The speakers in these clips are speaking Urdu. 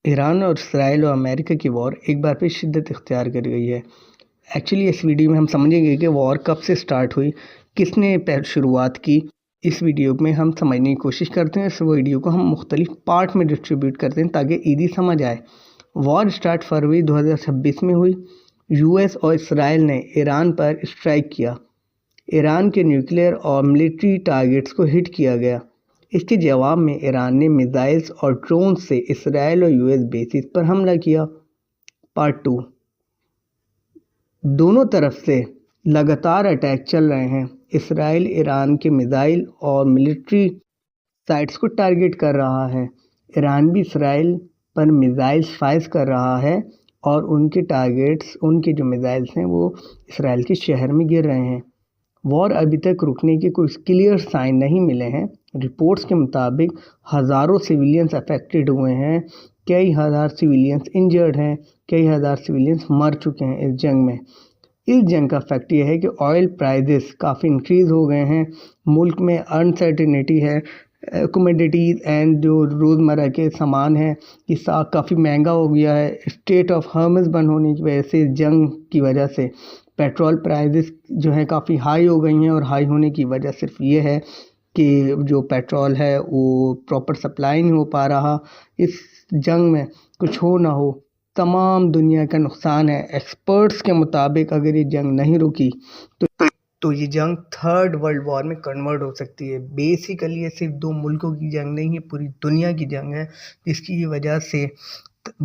ایران اور اسرائیل اور امریکہ کی وار ایک بار پھر شدت اختیار کر گئی ہے۔ ایکچولی اس ویڈیو میں ہم سمجھیں گے کہ وار کب سے سٹارٹ ہوئی، کس نے شروعات کی۔ اس ویڈیو میں ہم سمجھنے کی کوشش کرتے ہیں، اس ویڈیو کو ہم مختلف پارٹ میں ڈسٹریبیوٹ کرتے ہیں تاکہ ایزی سمجھ آئے۔ وار سٹارٹ فروری 2026 میں ہوئی۔ یو ایس اور اسرائیل نے ایران پر اسٹرائک کیا۔ ایران کے نیوکلیئر اور ملٹری ٹارگٹس کو ہٹ کیا گیا۔ اس کے جواب میں ایران نے میزائلز اور ڈرون سے اسرائیل اور یو ایس بیسز پر حملہ کیا۔ پارٹ 2، دونوں طرف سے لگاتار اٹیک چل رہے ہیں۔ اسرائیل ایران کے میزائل اور ملٹری سائٹس کو ٹارگٹ کر رہا ہے۔ ایران بھی اسرائیل پر میزائلز فائر کر رہا ہے اور ان کے ٹارگٹس، ان کے جو میزائلز ہیں وہ اسرائیل کے شہر میں گر رہے ہیں۔ وار ابھی تک رکنے کے کوئی کلیئر سائن نہیں ملے ہیں۔ رپورٹس کے مطابق ہزاروں سویلینز افیکٹڈ ہوئے ہیں، کئی ہزار سویلینز انجرڈ ہیں، کئی ہزار سویلینز مر چکے ہیں اس جنگ میں۔ اس جنگ کا فیکٹ یہ ہے کہ آئل پرائزز کافی انکریز ہو گئے ہیں، ملک میں انسرٹینٹی ہے، کموڈیٹیز اینڈ جو روزمرہ کے سامان ہیں یہ کافی مہنگا ہو گیا ہے۔ اسٹیٹ آف ہارمز بند ہونے کی وجہ سے، جنگ کی وجہ سے پیٹرول پرائزز جو ہیں کافی ہائی ہو گئی ہیں، اور ہائی ہونے کی وجہ صرف یہ ہے کہ جو پیٹرول ہے وہ پراپر سپلائی نہیں ہو پا رہا۔ اس جنگ میں کچھ ہو نہ ہو تمام دنیا کا نقصان ہے۔ ایکسپرٹس کے مطابق اگر یہ جنگ نہیں رکی تو یہ جنگ تھرڈ ورلڈ وار میں کنورٹ ہو سکتی ہے۔ بیسیکلی یہ صرف دو ملکوں کی جنگ نہیں ہے، پوری دنیا کی جنگ ہے، جس کی وجہ سے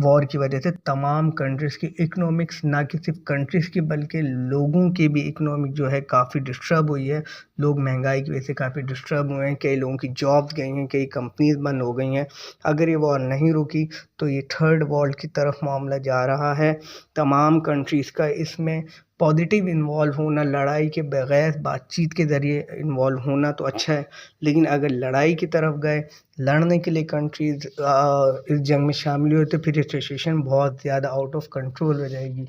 وار کی وجہ سے تمام کنٹریز کی اکنامکس، نہ کہ صرف کنٹریز کی بلکہ لوگوں کی بھی اکنامک جو ہے کافی ڈسٹرب ہوئی ہے۔ لوگ مہنگائی کی وجہ سے کافی ڈسٹرب ہوئے ہیں، کئی لوگوں کی جابز گئی ہیں، کئی کمپنیز بند ہو گئی ہیں۔ اگر یہ وار نہیں رکی تو یہ تھرڈ وارلڈ کی طرف معاملہ جا رہا ہے۔ تمام کنٹریز کا اس میں پازیٹیو انوالو ہونا، لڑائی کے بغیر بات چیت کے ذریعے انوالو ہونا تو اچھا ہے، لیکن اگر لڑائی کی طرف گئے، لڑنے کے لیے کنٹریز اس جنگ میں شامل ہوئے تو پھر یہ سچویشن بہت زیادہ آؤٹ آف کنٹرول ہو جائے گی۔